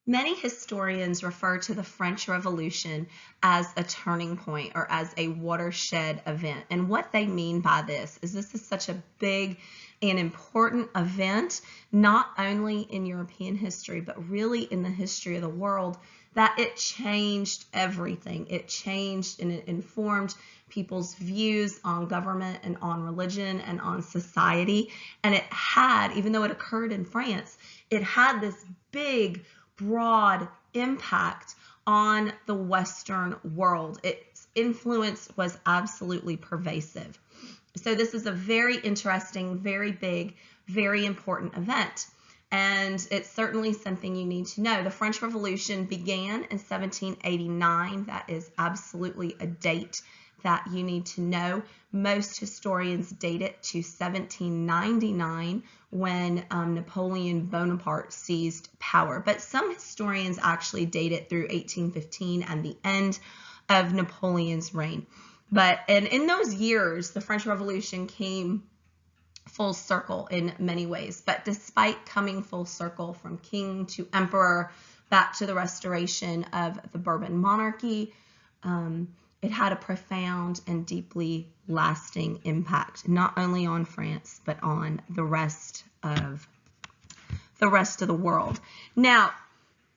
Many historians refer to the French Revolution as a turning point or as a watershed event. And what they mean by this is such a big and important event, not only in European history, but really in the history of the world, that it changed everything. It changed and it informed people's views on government and on religion and on society. And it had, even though it occurred in France, it had this big, broad impact on the Western world. Its influence was absolutely pervasive. So this is a very interesting, very big, very important event. And it's certainly something you need to know. The French Revolution began in 1789. That is absolutely a date that you need to know. Most historians date it to 1799 when Napoleon Bonaparte seized power. But some historians actually date it through 1815 and the end of Napoleon's reign. And in those years, the French Revolution came full circle in many ways. But despite coming full circle from king to emperor back to the restoration of the Bourbon monarchy, it had a profound and deeply lasting impact, not only on France, but on the rest of the world. Now,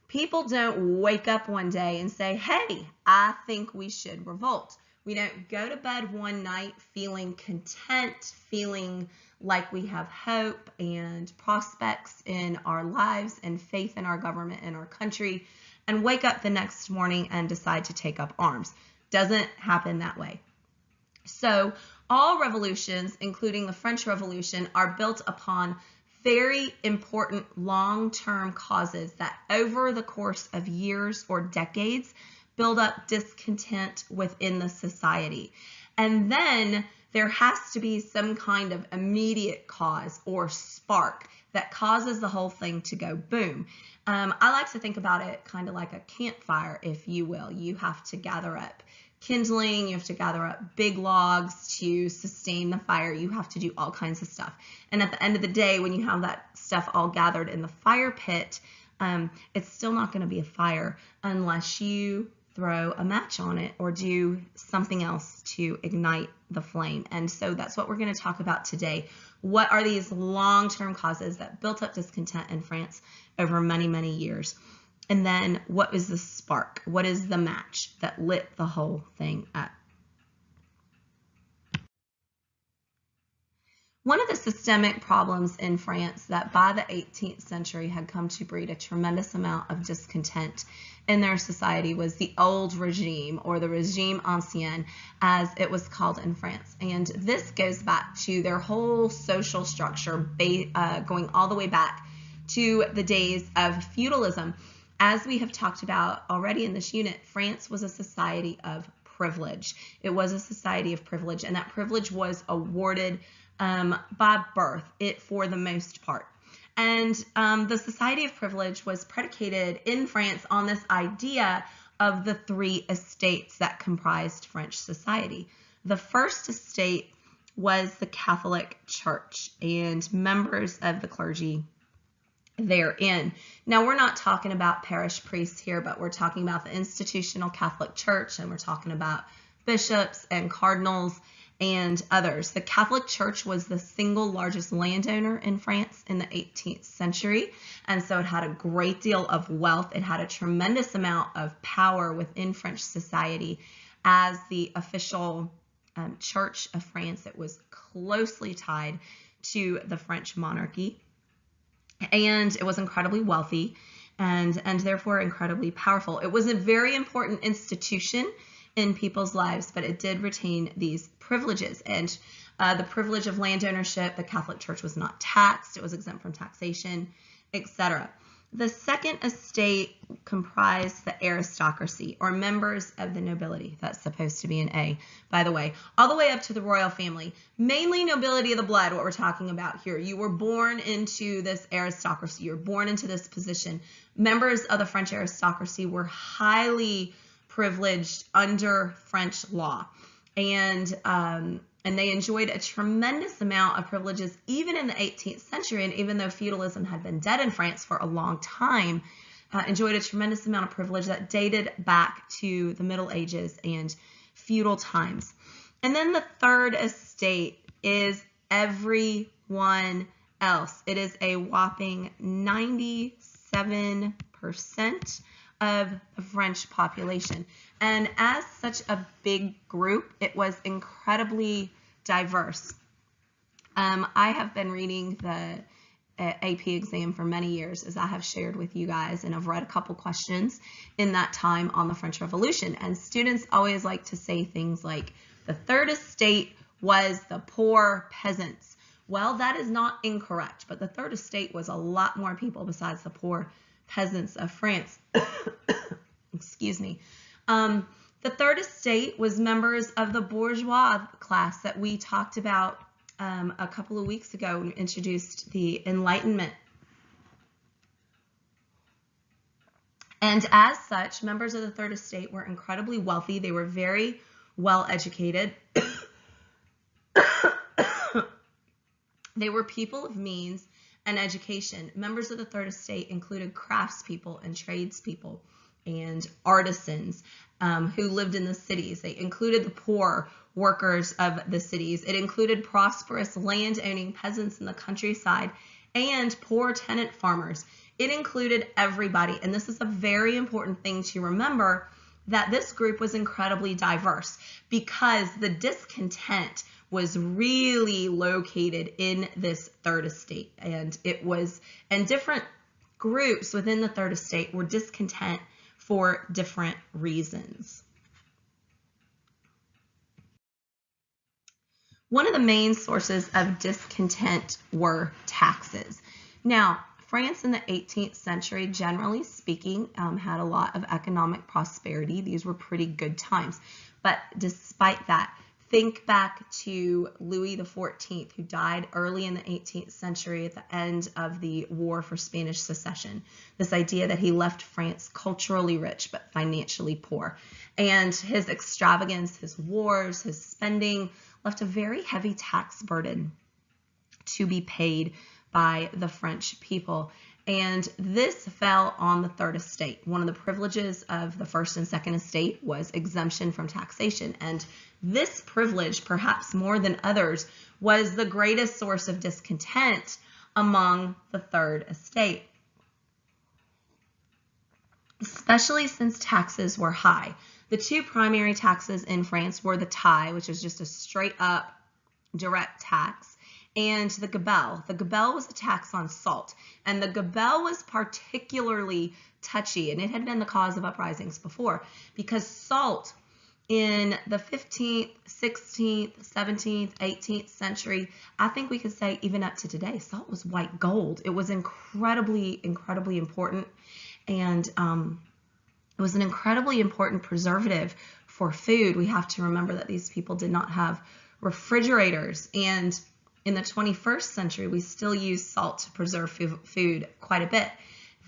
people don't wake up one day and say, hey, I think we should revolt. We don't go to bed one night feeling content, feeling like we have hope and prospects in our lives and faith in our government and our country, and wake up the next morning and decide to take up arms. Doesn't happen that way. So all revolutions, including the French Revolution, are built upon very important long-term causes that over the course of years or decades build up discontent within the society. And then there has to be some kind of immediate cause or spark that causes the whole thing to go boom. I like to think about it kind of like a campfire, if you will. You have to gather up kindling, you have to gather up big logs to sustain the fire, you have to do all kinds of stuff. And at the end of the day, when you have that stuff all gathered in the fire pit, it's still not going to be a fire unless you throw a match on it or do something else to ignite the flame. And so that's what we're going to talk about today. What are these long-term causes that built up discontent in France over many, many years? And then what is the spark? What is the match that lit the whole thing up? One of the systemic problems in France that by the 18th century had come to breed a tremendous amount of discontent in their society was the old regime, or the regime ancien, as it was called in France. And this goes back to their whole social structure, going all the way back to the days of feudalism. As we have talked about already in this unit, France was a society of privilege. It was a society of privilege, and that privilege was awarded by birth, for the most part. And the society of privilege was predicated in France on this idea of the three estates that comprised French society. The first estate was the Catholic Church and members of the clergy therein. Now, we're not talking about parish priests here, but we're talking about the institutional Catholic Church, and we're talking about bishops and cardinals and others. The Catholic Church was the single largest landowner in France in the 18th century, and so it had a great deal of wealth. It had a tremendous amount of power within French society as the official church of France. It was closely tied to the French monarchy, and it was incredibly wealthy and therefore incredibly powerful. It was a very important institution in people's lives, but it did retain these privileges. And the privilege of land ownership, the Catholic Church was not taxed, it was exempt from taxation, etc. The second estate comprised the aristocracy, or members of the nobility. That's supposed to be an A, by the way, all the way up to the royal family. Mainly nobility of the blood, what we're talking about here. You were born into this aristocracy. You're born into this position. Members of the French aristocracy were highly privileged under French law. And they enjoyed a tremendous amount of privileges even in the 18th century. And even though feudalism had been dead in France for a long time, enjoyed a tremendous amount of privilege that dated back to the Middle Ages and feudal times. And then the third estate is everyone else. It is a whopping 97% of the French population. And as such a big group, it was incredibly diverse. I have been reading the AP exam for many years, as I have shared with you guys, and I've read a couple questions in that time on the French Revolution. And students always like to say things like, the third estate was the poor peasants. Well, that is not incorrect, but the third estate was a lot more people besides the poor peasants of France. Excuse me. The third estate was members of the bourgeois class that we talked about a couple of weeks ago when we introduced the Enlightenment. And as such, members of the third estate were incredibly wealthy. They were very well educated. They were people of means and education. Members of the third estate included craftspeople and tradespeople and artisans who lived in the cities. They included the poor workers of the cities. It included prosperous land-owning peasants in the countryside and poor tenant farmers. It included everybody, and this is a very important thing to remember, that this group was incredibly diverse because the discontent was really located in this third estate, and different groups within the third estate were discontent for different reasons. One of the main sources of discontent were taxes. Now, France in the 18th century, generally speaking, had a lot of economic prosperity. These were pretty good times. But despite that, think back to Louis XIV, who died early in the 18th century at the end of the War for Spanish Succession. This idea that he left France culturally rich but financially poor. And his extravagance, his wars, his spending left a very heavy tax burden to be paid by the French people. And this fell on the third estate. One of the privileges of the first and second estate was exemption from taxation. And this privilege, perhaps more than others, was the greatest source of discontent among the third estate, especially since taxes were high. The two primary taxes in France were the taille, which is just a straight up direct tax, and the gabelle. The gabelle was a tax on salt, and the gabelle was particularly touchy, and it had been the cause of uprisings before, because salt in the 15th, 16th, 17th, 18th century, I think we could say even up to today, salt was white gold. It was incredibly, incredibly important, and it was an incredibly important preservative for food. We have to remember that these people did not have refrigerators, and in the 21st century, we still use salt to preserve food quite a bit.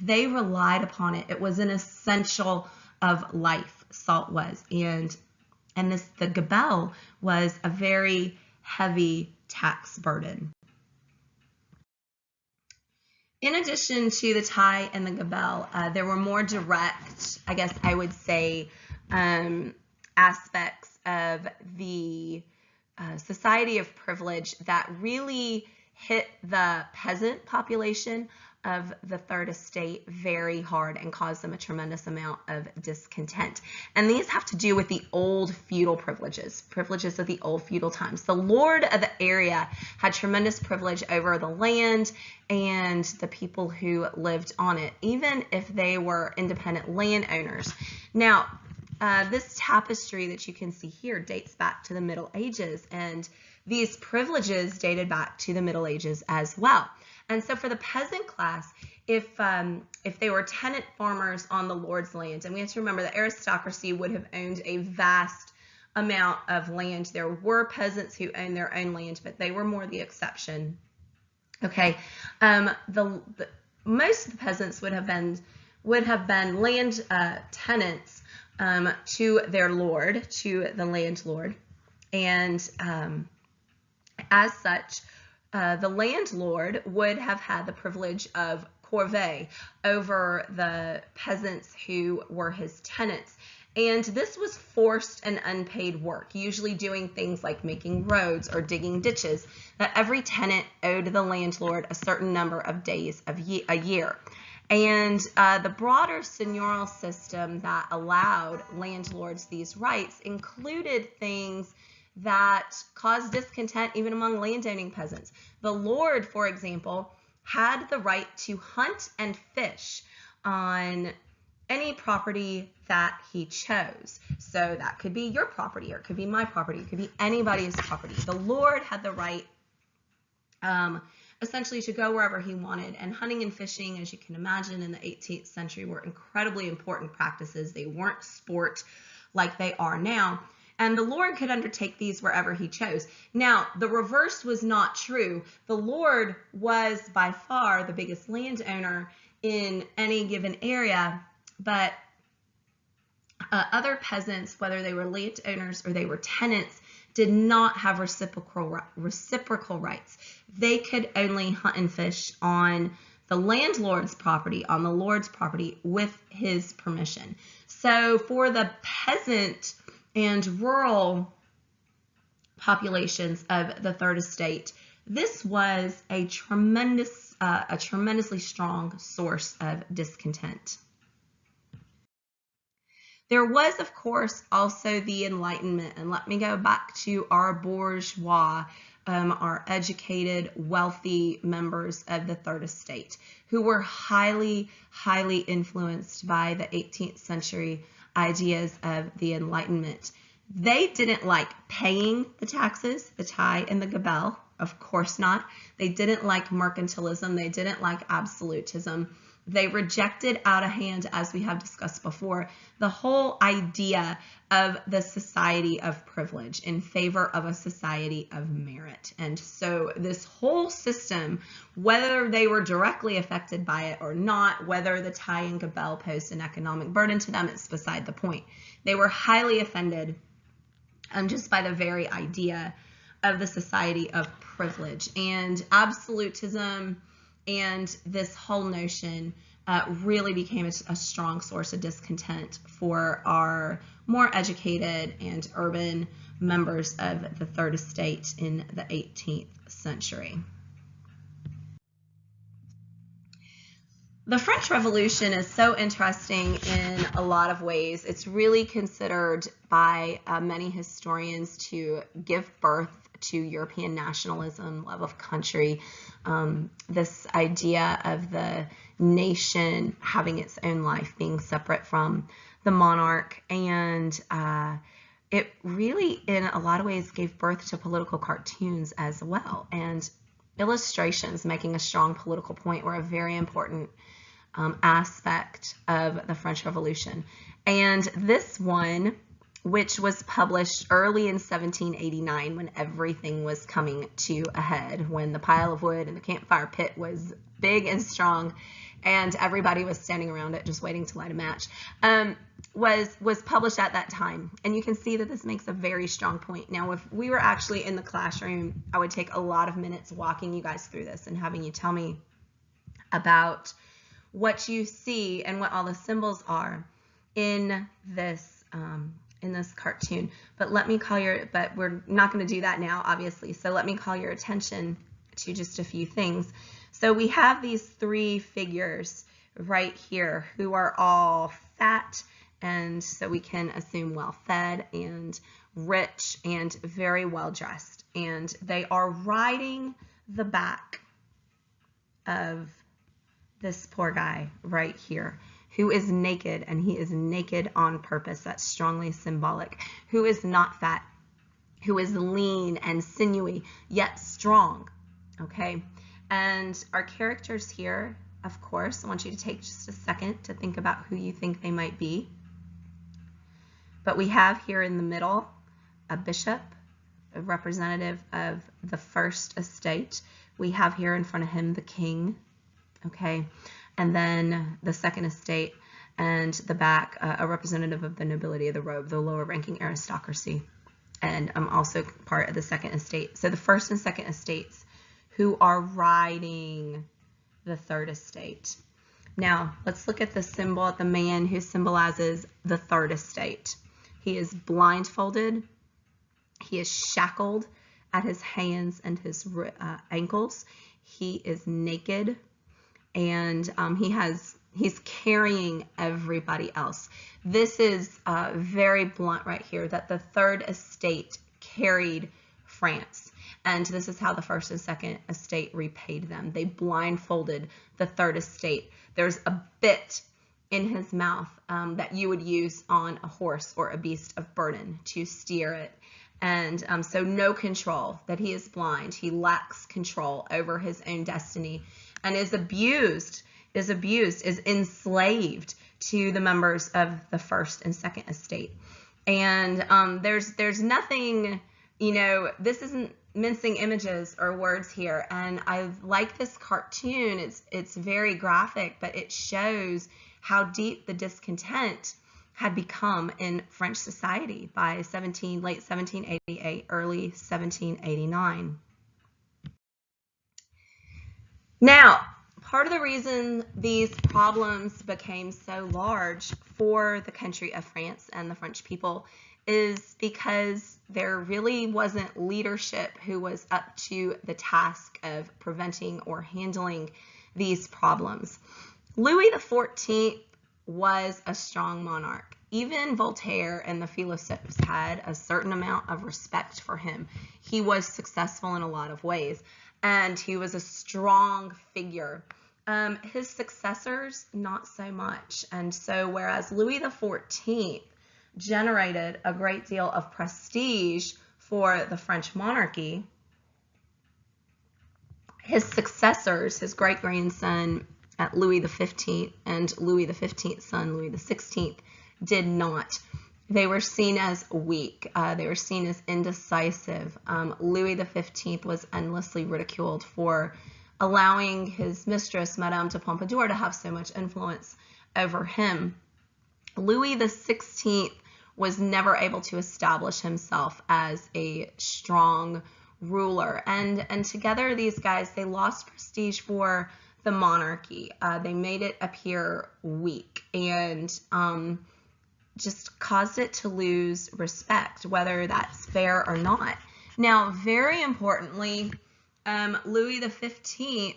They relied upon it. It was an essential of life, salt was. And the gabelle was a very heavy tax burden. In addition to the taille and the gabelle, there were more direct, I guess I would say, aspects of the society of privilege that really hit the peasant population of the third estate very hard and caused them a tremendous amount of discontent. And these have to do with the old feudal privileges of the old feudal times. The lord of the area had tremendous privilege over the land and the people who lived on it, even if they were independent landowners. Now, this tapestry that you can see here dates back to the Middle Ages, and these privileges dated back to the Middle Ages as well. And so for the peasant class, if they were tenant farmers on the lord's land, and we have to remember the aristocracy would have owned a vast amount of land. There were peasants who owned their own land, but they were more the exception. Okay, most of the peasants would have been land tenants to their lord, to the landlord, and as such, the landlord would have had the privilege of corvée over the peasants who were his tenants. And this was forced and unpaid work, usually doing things like making roads or digging ditches, that every tenant owed the landlord a certain number of days of a year. And the broader seigneurial system that allowed landlords these rights included things that caused discontent even among landowning peasants. The lord, for example, had the right to hunt and fish on any property that he chose. So that could be your property, or it could be my property, it could be anybody's property. The lord had the right essentially to go wherever he wanted, and hunting and fishing, as you can imagine, in the 18th century were incredibly important practices. They weren't sport like they are now, and the lord could undertake these wherever he chose. Now, the reverse was not true. The lord was by far the biggest landowner in any given area, but other peasants, whether they were landowners or they were tenants, did not have reciprocal rights. They could only hunt and fish on the landlord's property, on the lord's property, with his permission. So for the peasant and rural populations of the Third Estate, this was a tremendously strong source of discontent. There was, of course, also the Enlightenment, and let me go back to our bourgeois, our educated, wealthy members of the Third Estate, who were highly, highly influenced by the 18th century ideas of the Enlightenment. They didn't like paying the taxes, the tithe and the gabelle, of course not. They didn't like mercantilism. They didn't like absolutism. They rejected out of hand, as we have discussed before, the whole idea of the society of privilege in favor of a society of merit. And so this whole system, whether they were directly affected by it or not, whether the tithe and gabelle posed an economic burden to them, it's beside the point. They were highly offended just by the very idea of the society of privilege. And absolutism and this whole notion really became a strong source of discontent for our more educated and urban members of the Third Estate in the 18th century. The French Revolution is so interesting in a lot of ways. It's really considered by many historians to give birth to European nationalism, love of country, this idea of the nation having its own life, being separate from the monarch, and it really, in a lot of ways, gave birth to political cartoons as well, and illustrations making a strong political point were a very important aspect of the French Revolution. And this one, which was published early in 1789 when everything was coming to a head, when the pile of wood and the campfire pit was big and strong and everybody was standing around it just waiting to light a match, was published at that time. And you can see that this makes a very strong point. Now, if we were actually in the classroom, I would take a lot of minutes walking you guys through this and having you tell me about what you see and what all the symbols are in this cartoon. But we're not going to do that now, obviously. So let me call your attention to just a few things. So we have these three figures right here who are all fat, and so we can assume well-fed and rich and very well-dressed. And they are riding the back of this poor guy right here, who is naked, and he is naked on purpose. That's strongly symbolic. Who is not fat, who is lean and sinewy, yet strong, okay? And our characters here, of course, I want you to take just a second to think about who you think they might be. But we have here in the middle a bishop, a representative of the First Estate. We have here in front of him the king, okay? And then the Second Estate, and the back, a representative of the nobility of the robe, the lower ranking aristocracy. And I'm also part of the Second Estate. So the First and Second Estates, who are riding the third estate. Now, let's look at the symbol, at the man who symbolizes the third estate. He is blindfolded. He is shackled at his hands and his ankles. He is naked, and he's carrying everybody else. This is very blunt right here, that the third estate carried France. And this is how the first and second estate repaid them. They blindfolded the third estate. There's a bit in his mouth that you would use on a horse or a beast of burden to steer it. And so no control, that he is blind. He lacks control over his own destiny and is enslaved to the members of the first and second estate. And there's nothing, this isn't mincing images or words here. And I like this cartoon. It's very graphic, but it shows how deep the discontent had become in French society by late 1788, early 1789. Now, part of the reason these problems became so large for the country of France and the French people is because there really wasn't leadership who was up to the task of preventing or handling these problems. Louis XIV was a strong monarch. Even Voltaire and the philosophes had a certain amount of respect for him. He was successful in a lot of ways, and he was a strong figure. His successors, not so much. And so whereas Louis XIV generated a great deal of prestige for the French monarchy, his successors, his great-grandson Louis XV and Louis XV's son, Louis XVI, did not. They were seen as weak. They were seen as indecisive. Louis XV was endlessly ridiculed for allowing his mistress, Madame de Pompadour, to have so much influence over him. Louis XVI was never able to establish himself as a strong ruler. And together, these guys, they lost prestige for the monarchy. They made it appear weak and just caused it to lose respect, whether that's fair or not. Now, very importantly, Louis XV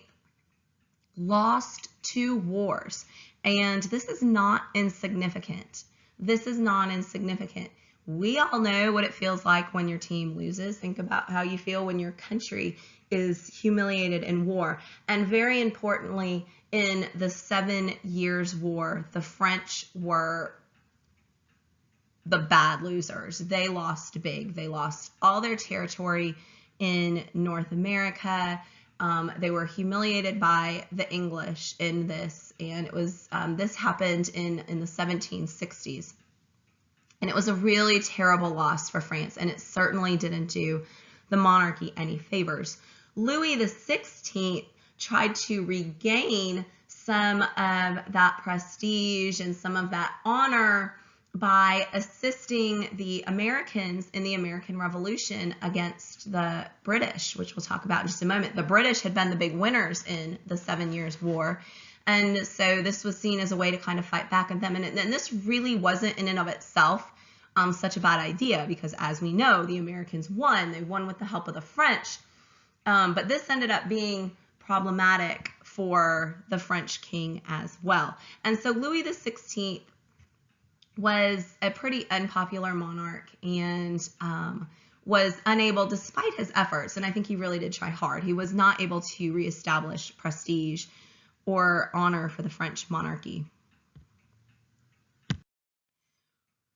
lost 2 wars, and this is not insignificant. This is not insignificant. We all know what it feels like when your team loses. Think about how you feel when your country is humiliated in war. And very importantly, in the 7 Years' War, the French were the bad losers. They lost big. They lost all their territory in North America. They were humiliated by the English in this, and it was this happened in the 1760s. And it was a really terrible loss for France, and it certainly didn't do the monarchy any favors. Louis XVI tried to regain some of that prestige and some of that honor by assisting the Americans in the American Revolution against the British, which we'll talk about in just a moment. The British had been the big winners in the 7 Years' War, and so this was seen as a way to kind of fight back at them. And this really wasn't in and of itself such a bad idea, because as we know, the Americans won. They won with the help of the French. But this ended up being problematic for the French king as well. And so Louis XVI was a pretty unpopular monarch and was unable, despite his efforts, and I think he really did try hard, he was not able to reestablish prestige or honor for the French monarchy.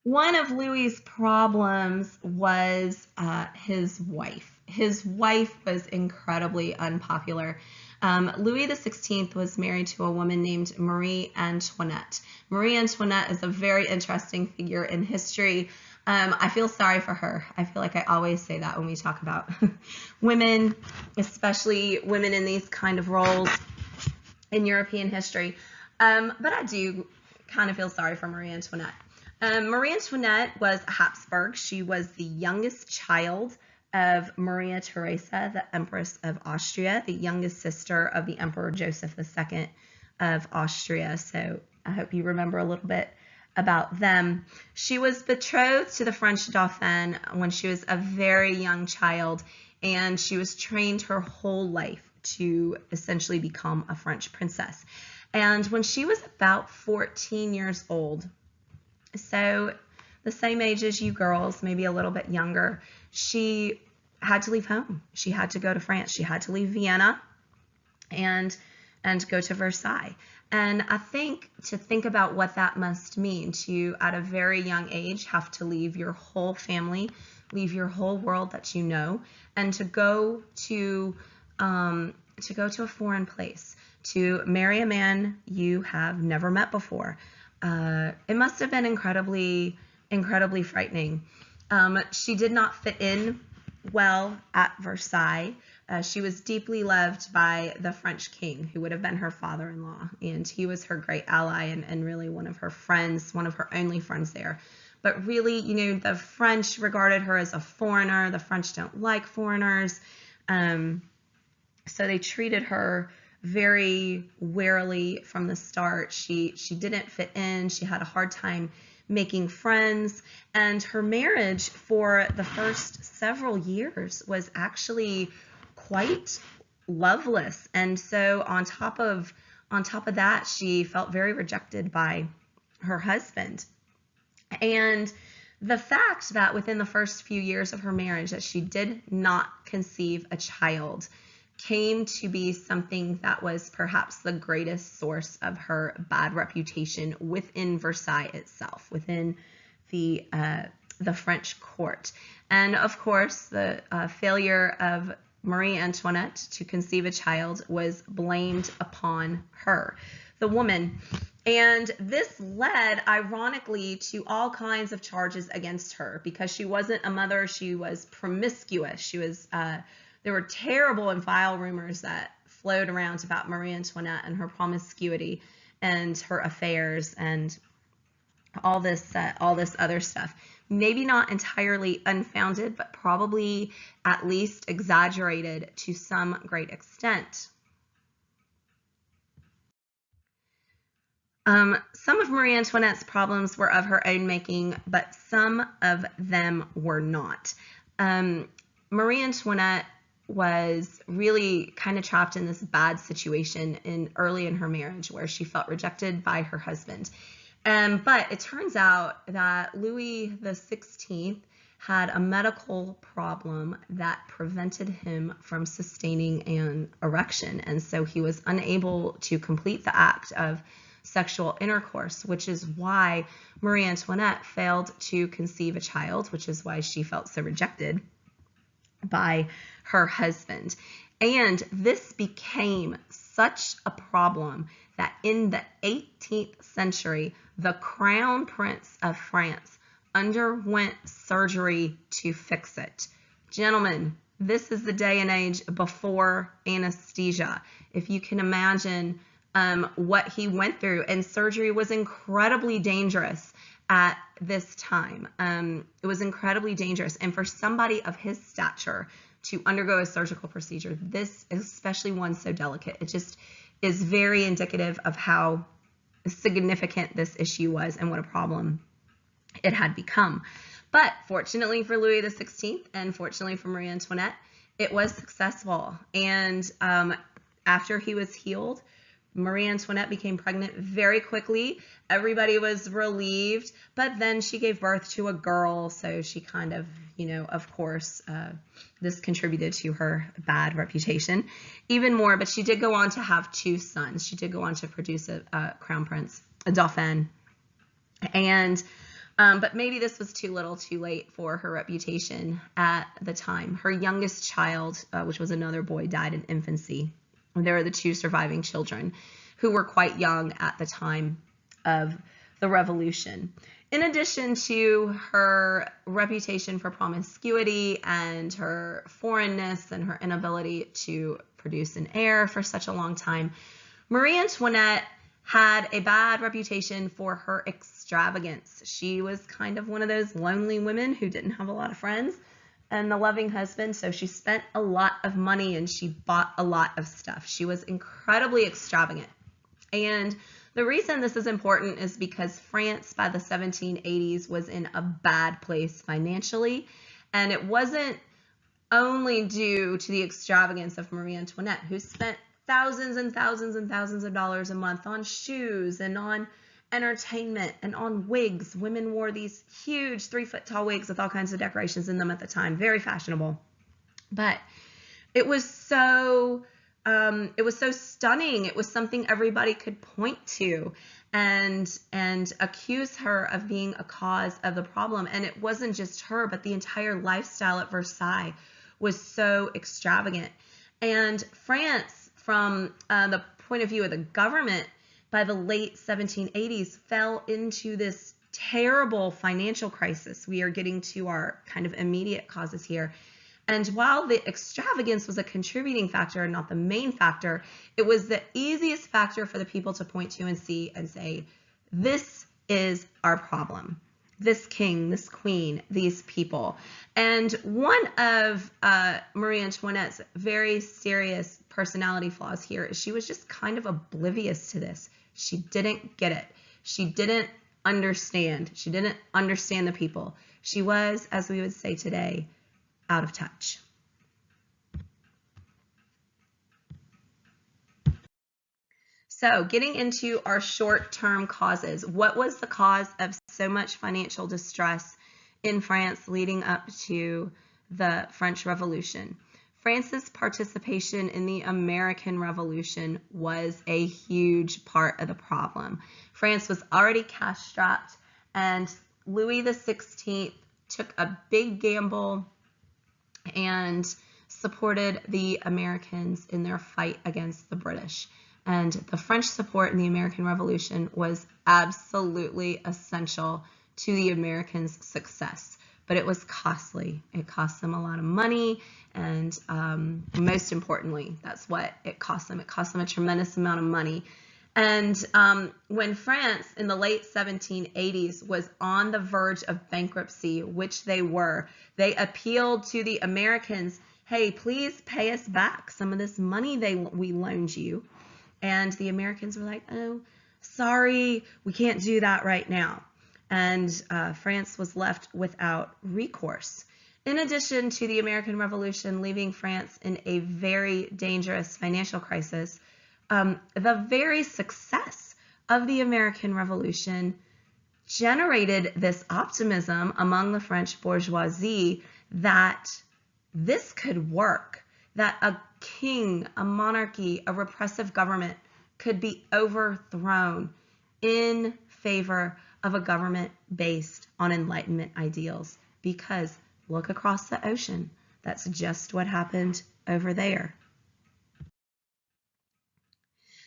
One of Louis's problems was his wife. His wife was incredibly unpopular. Louis XVI was married to a woman named Marie Antoinette. Marie Antoinette is a very interesting figure in history. I feel sorry for her. I feel like I always say that when we talk about women, especially women in these kind of roles in European history. But I do kind of feel sorry for Marie Antoinette. Marie Antoinette was a Habsburg. She was the youngest child of Maria Theresa, the Empress of Austria, the youngest sister of the Emperor Joseph II of Austria. So I hope you remember a little bit about them. She was betrothed to the French Dauphin when she was a very young child, and she was trained her whole life to essentially become a French princess. And when she was about 14 years old, so the same age as you girls, maybe a little bit younger, she had to leave home. She had to go to France. She had to leave Vienna and go to Versailles. And I think to think about what that must mean to, at a very young age, have to leave your whole family, leave your whole world that you know, and to go to a foreign place, to marry a man you have never met before. It must have been incredibly frightening. She did not fit in well at Versailles. She was deeply loved by the French king, who would have been her father-in-law, and he was her great ally and really one of her friends, one of her only friends there. But really, you know, the French regarded her as a foreigner. The French don't like foreigners. So they treated her very warily from the start. She didn't fit in. She had a hard time making friends, and her marriage for the first several years was actually quite loveless. And so on top of that, she felt very rejected by her husband. And the fact that within the first few years of her marriage that she did not conceive a child came to be something that was perhaps the greatest source of her bad reputation within Versailles itself, within the French court. And of course, the failure of Marie Antoinette to conceive a child was blamed upon her, the woman. And this led, ironically, to all kinds of charges against her because she wasn't a mother. She was promiscuous. She was there were terrible and vile rumors that flowed around about Marie Antoinette and her promiscuity and her affairs and all this other stuff. Maybe not entirely unfounded, but probably at least exaggerated to some great extent. Some of Marie Antoinette's problems were of her own making, but some of them were not. Marie Antoinette was really kind of trapped in this bad situation early in her marriage where she felt rejected by her husband. But it turns out that Louis XVI had a medical problem that prevented him from sustaining an erection. And so he was unable to complete the act of sexual intercourse, which is why Marie Antoinette failed to conceive a child, which is why she felt so rejected by her husband. And this became such a problem that in the 18th century, the Crown Prince of France underwent surgery to fix it. Gentlemen, this is the day and age before anesthesia. If you can imagine what he went through, and surgery was incredibly dangerous at this time. It was incredibly dangerous. And for somebody of his stature to undergo a surgical procedure, this, especially one so delicate, it just is very indicative of how significant this issue was and what a problem it had become. But fortunately for Louis XVI and fortunately for Marie Antoinette, it was successful. And after he was healed, Marie Antoinette became pregnant very quickly. Everybody was relieved, but then she gave birth to a girl, so she kind of, of course, this contributed to her bad reputation even more, but she did go on to have 2 sons. She did go on to produce a crown prince, a dauphin, and but maybe this was too little too late for her reputation at the time. Her youngest child, which was another boy, died in infancy. There are the 2 surviving children who were quite young at the time of the revolution. In addition to her reputation for promiscuity and her foreignness and her inability to produce an heir for such a long time, Marie Antoinette had a bad reputation for her extravagance. She was kind of one of those lonely women who didn't have a lot of friends. and the loving husband, so she spent a lot of money and she bought a lot of stuff. She was incredibly extravagant. And the reason this is important is because France by the 1780s was in a bad place financially, and it wasn't only due to the extravagance of Marie Antoinette, who spent thousands and thousands and thousands of dollars a month on shoes and on entertainment and on wigs. Women wore these huge 3-foot-tall wigs with all kinds of decorations in them at the time, very fashionable. But it was so stunning. It was something everybody could point to and accuse her of being a cause of the problem. And it wasn't just her, but the entire lifestyle at Versailles was so extravagant. And France, from the point of view of the government, by the late 1780s, fell into this terrible financial crisis. We are getting to our kind of immediate causes here. And while the extravagance was a contributing factor and not the main factor, it was the easiest factor for the people to point to and see and say, this is our problem. This king, this queen, these people. And one of Marie Antoinette's very serious personality flaws here is she was just kind of oblivious to this. She didn't get it. She didn't understand. She didn't understand the people. She was, as we would say today, out of touch. So getting into our short-term causes, what was the cause of so much financial distress in France leading up to the French Revolution? France's participation in the American Revolution was a huge part of the problem. France was already cash-strapped, and Louis XVI took a big gamble and supported the Americans in their fight against the British. And the French support in the American Revolution was absolutely essential to the Americans' success. But it was costly. It cost them a lot of money, and most importantly, that's what it cost them. It cost them a tremendous amount of money. And when France in the late 1780s was on the verge of bankruptcy, which they were, they appealed to the Americans, hey, please pay us back some of this money we loaned you. And the Americans were like, oh, sorry, we can't do that right now. And France was left without recourse. In addition to the American Revolution leaving France in a very dangerous financial crisis, the very success of the American Revolution generated this optimism among the French bourgeoisie that this could work, that a king, a monarchy, a repressive government could be overthrown in favor of a government based on Enlightenment ideals. Because look across the ocean, that's just what happened over there.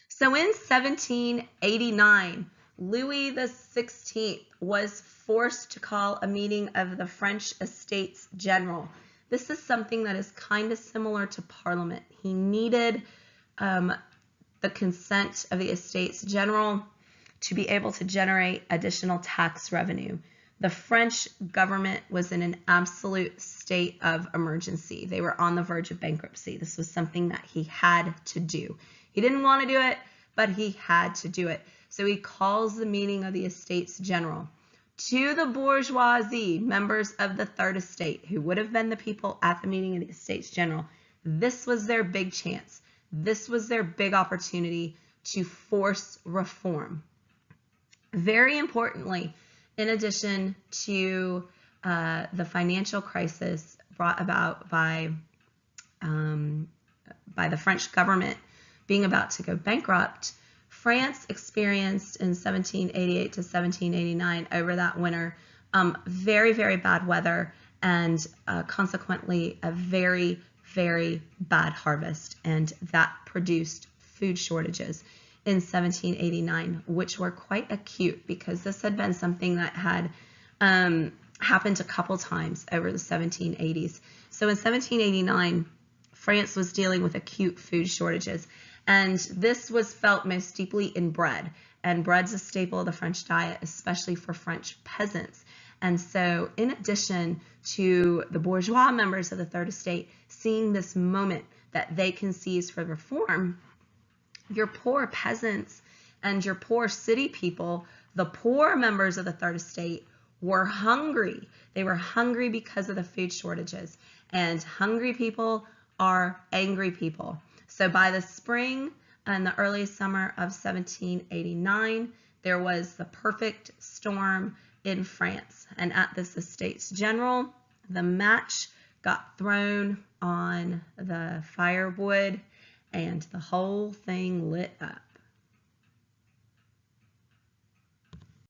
So in 1789, Louis XVI was forced to call a meeting of the French Estates General. This is something that is kind of similar to Parliament. He needed the consent of the Estates General to be able to generate additional tax revenue. The French government was in an absolute state of emergency. They were on the verge of bankruptcy. This was something that he had to do. He didn't want to do it, but he had to do it. So he calls the meeting of the Estates General. To the bourgeoisie, members of the Third Estate, who would have been the people at the meeting of the Estates General, this was their big chance. This was their big opportunity to force reform. Very importantly, in addition to the financial crisis brought about by the French government being about to go bankrupt, France experienced in 1788 to 1789 over that winter very, very bad weather and consequently a very, very bad harvest, and that produced food shortages in 1789, which were quite acute because this had been something that had happened a couple times over the 1780s. So in 1789, France was dealing with acute food shortages, and this was felt most deeply in bread. And bread's a staple of the French diet, especially for French peasants. And so in addition to the bourgeois members of the Third Estate seeing this moment that they can seize for reform, your poor peasants and your poor city people, the poor members of the Third Estate, were hungry. They were hungry because of the food shortages. And hungry people are angry people. So by the spring and the early summer of 1789, there was the perfect storm in France. And at this Estates General, the match got thrown on the firewood and the whole thing lit up.